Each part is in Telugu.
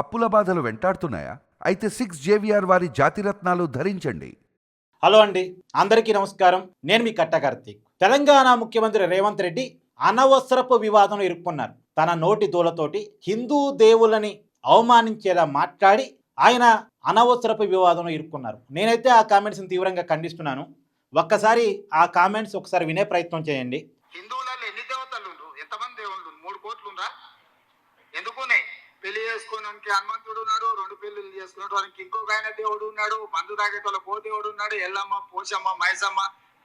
అప్పుల బాధలు వెంటాడుతున్నాయా? అయితే 6 JVR వారి జాతిరత్నాలు ధరించండి. హలో అండి, అందరికీ నమస్కారం. నేను మీ కట్ట కార్తీక్. తెలంగాణ ముఖ్యమంత్రి రేవంత్ రెడ్డి అనవసరపు వివాదంలో ఇరుక్కున్నారు. తన నోటి దూలతోటి హిందూ దేవులని అవమానించేలా మాట్లాడి ఆయన అనవసరపు వివాదంలో ఇరుక్కున్నారు. నేనైతే ఆ కామెంట్స్ని తీవ్రంగా ఖండిస్తున్నాను. ఒక్కసారి ఆ కామెంట్స్ ఒకసారి వినే ప్రయత్నం చేయండి. హిందువులలో ఎన్ని దేవతలు ఎంతమంది దేవుళ్ళు? 3 కోట్లు ఉందా? ఎందుకునే పెళ్లి చేసుకోవడానికి హనుమంతుడు ఉన్నాడు, 2 పెళ్లిళ్ళు చేసుకోవడానికి ఇంకొక ఆయన దేవుడు ఉన్నాడు, మందు తాగేటోళ్ళ కో దేవుడు ఉన్నాడు, ఎల్లమ్మ, పోచమ్మ, మైసమ్మ,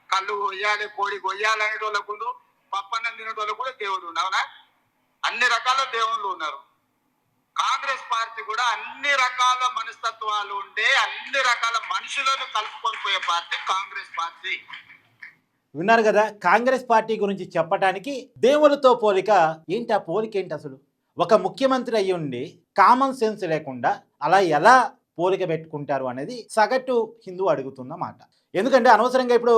కళ్ళు కొయ్యాలి, కోడి కొయ్యాలి అనేటోళ్ళకు, పప్పన్నం తినేటోళ్ళకు కూడా దేవుడు అవునా? అన్ని రకాల దేవుళ్ళు ఉన్నారు. కాంగ్రెస్ పార్టీ కూడా అన్ని రకాల మనస్తత్వాలు ఉండే అన్ని రకాల మనుషులను కలుపుకొని పోయే పార్టీ కాంగ్రెస్ పార్టీ. విన్నారు కదా, కాంగ్రెస్ పార్టీ గురించి చెప్పడానికి దేవులతో పోలిక ఏంటి? ఆ పోలిక ఏంటి అసలు? ఒక ముఖ్యమంత్రి అయ్యి ఉండి కామన్ సెన్స్ లేకుండా అలా ఎలా పోలిక పెట్టుకుంటారు అనేది సగటు హిందూ అడుగుతున్న మాట. ఎందుకంటే అనవసరంగా ఇప్పుడు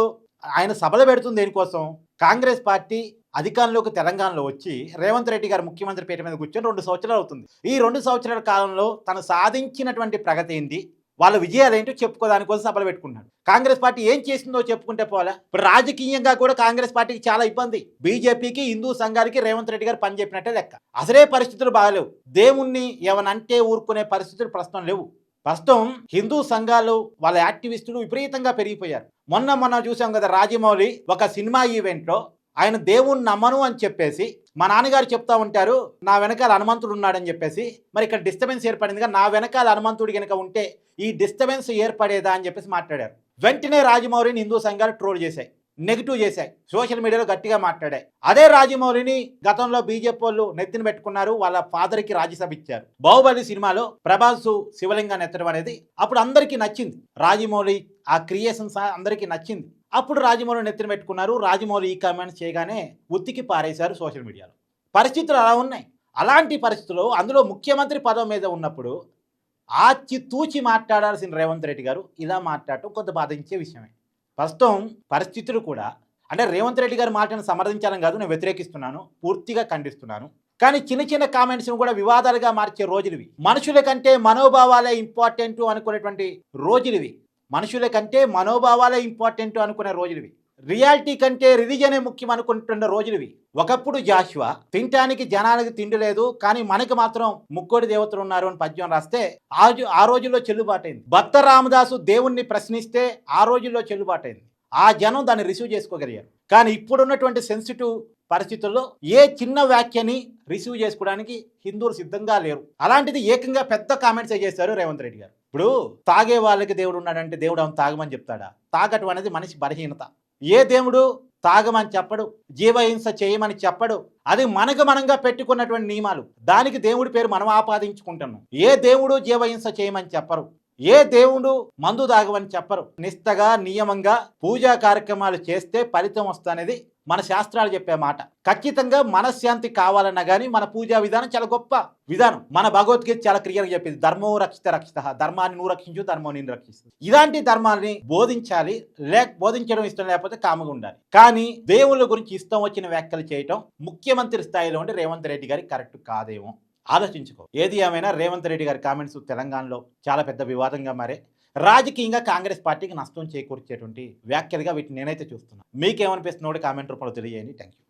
ఆయన సభలు పెడుతుంది దేనికోసం? కాంగ్రెస్ పార్టీ అధికారంలోకి తెలంగాణలో వచ్చి రేవంత్ రెడ్డి గారు ముఖ్యమంత్రి పీట మీద కూర్చొని 2 సంవత్సరాలు అవుతుంది. ఈ 2 సంవత్సరాల కాలంలో తను సాధించినటువంటి ప్రగతి ఏంటి, వాళ్ళ విజయాలు ఏంటో చెప్పుకోవడానికి కోసం సభలు పెట్టుకున్నాడు. కాంగ్రెస్ పార్టీ ఏం చేసిందో చెప్పుకుంటే పోలా. ఇప్పుడు రాజకీయంగా కూడా కాంగ్రెస్ పార్టీకి చాలా ఇబ్బంది. బీజేపీకి, హిందూ సంఘానికి రేవంత్ రెడ్డి గారు పని చెప్పినట్టే లెక్క. అసలే పరిస్థితులు బాగాలేవు. దేవుణ్ణి ఏమనంటే ఊరుకునే పరిస్థితులు ప్రస్తుతం లేవు. ప్రస్తుతం హిందూ సంఘాలు వాళ్ళ యాక్టివిస్టులు విపరీతంగా పెరిగిపోయారు. మొన్న చూసాం కదా, రాజమౌళి ఒక సినిమా ఈవెంట్లో ఆయన దేవుణ్ణి నమ్మను అని చెప్పేసి మా నాన్నగారు చెప్తా ఉంటారు, నా వెనకాల హనుమంతుడు ఉన్నాడని చెప్పేసి. మరి ఇక్కడ డిస్టర్బెన్స్ ఏర్పడిందిగా, నా వెనకాల హనుమంతుడు కనుక ఉంటే ఈ డిస్టర్బెన్స్ ఏర్పడేదా అని చెప్పేసి మాట్లాడారు. వెంటనే రాజమౌళిని హిందూ సంఘాలు ట్రోల్ చేశాయి, నెగిటివ్ చేశాయి, సోషల్ మీడియాలో గట్టిగా మాట్లాడాయి. అదే రాజమౌళిని గతంలో బీజేపీ వాళ్ళు నెత్తిన పెట్టుకున్నారు, వాళ్ళ ఫాదర్కి రాజ్యసభ ఇచ్చారు. బాహుబలి సినిమాలో ప్రభాస్ శివలింగాన్ని ఎత్తడం అనేది అప్పుడు అందరికీ నచ్చింది. రాజమౌళి ఆ క్రియేషన్స్ అందరికీ నచ్చింది. అప్పుడు రాజమౌళిని నెత్తిన పెట్టుకున్నారు. రాజమౌళి ఈ కామెంట్స్ చేయగానే ఉత్తికి పారేశారు సోషల్ మీడియాలో. పరిస్థితులు అలా ఉన్నాయి. అలాంటి పరిస్థితుల్లో అందులో ముఖ్యమంత్రి పదవి మీద ఉన్నప్పుడు ఆచి తూచి మాట్లాడాల్సిన రేవంత్ రెడ్డి గారు ఇలా మాట్లాడటం కొంత బాధించే విషయమే. ప్రస్తుతం పరిస్థితులు కూడా, అంటే రేవంత్ రెడ్డి గారు మాటను సమర్థించాలని కాదు, నేను వ్యతిరేకిస్తున్నాను, పూర్తిగా ఖండిస్తున్నాను. కానీ చిన్న చిన్న కామెంట్స్ని కూడా వివాదాలుగా మార్చే రోజులివి. మనుషుల కంటే మనోభావాలే ఇంపార్టెంట్ అనుకునేటువంటి రోజులివి. మనుషుల కంటే మనోభావాలే ఇంపార్టెంట్ అనుకునే రోజులివి. రియాలిటీ కంటే రిలీజనే ముఖ్యం అనుకుంటున్న రోజులివి. ఒకప్పుడు జాషువా తినటానికి జనానికి తిండి లేదు, కానీ మనకి మాత్రం ముక్కోడి దేవతలు ఉన్నారు అని పద్యం రాస్తే ఆ రోజుల్లో చెల్లుబాటైంది. భక్త రామదాసు దేవుణ్ణి ప్రశ్నిస్తే ఆ రోజుల్లో చెల్లుబాటైంది. ఆ జనం దాన్ని రిసీవ్ చేసుకోగలిగారు. కానీ ఇప్పుడున్నటువంటి సెన్సిటివ్ పరిస్థితుల్లో ఏ చిన్న వ్యాఖ్యని రిసీవ్ చేసుకోవడానికి హిందువులు సిద్ధంగా లేరు. అలాంటిది ఏకంగా పెద్ద కామెంట్స్ చేశారు రేవంత్ రెడ్డి గారు. ఇప్పుడు తాగే వాళ్ళకి దేవుడు ఉన్నాడంటే దేవుడు అవును తాగమని చెప్తాడా? తాగటం అనేది మనిషి బలహీనత. ఏ దేవుడు తాగమని చెప్పడు, జీవహింస చేయమని చెప్పడు. అది మనంగా పెట్టుకున్నటువంటి నియమాలు. దానికి దేవుడి పేరు మనం ఆపాదించుకుంటున్నాం. ఏ దేవుడు జీవహింస చేయమని చెప్పరు, ఏ దేవుడు మందు తాగమని చెప్పరు. నిష్టగా నియమంగా పూజా కార్యక్రమాలు చేస్తే ఫలితం వస్తనేది మన శాస్త్రాలు చెప్పే మాట. ఖచ్చితంగా మనశ్శాంతి కావాలన్నా కానీ మన పూజా విధానం చాలా గొప్ప విధానం. మన భగవద్గీత చాలా క్లియర్గా చెప్పింది, ధర్మో రక్షిత రక్షిత, ధర్మాన్ని నువ్వు రక్షించు, ధర్మం నేను రక్షిస్తు. ఇలాంటి ధర్మాన్ని బోధించాలి. బోధించడం ఇష్టం లేకపోతే కామగా ఉండాలి. కానీ దేవుళ్ళ గురించి ఇష్టం వచ్చిన వ్యాఖ్యలు చేయటం ముఖ్యమంత్రి స్థాయిలో ఉండి రేవంత్ రెడ్డి గారికి కరెక్ట్ కాదేమో, ఆలోచించుకో. ఏది ఏమైనా రేవంత్ రెడ్డి గారి కామెంట్స్ తెలంగాణలో చాలా పెద్ద వివాదంగా మారే, రాజకీయంగా కాంగ్రెస్ పార్టీకి నష్టం చేకూర్చేటువంటి వ్యాఖ్యలుగా వీటిని నేనైతే చూస్తున్నాను. మీకేమనిపిస్తుందో కామెంట్ రూపంలో తెలియజేయండి. Thank you.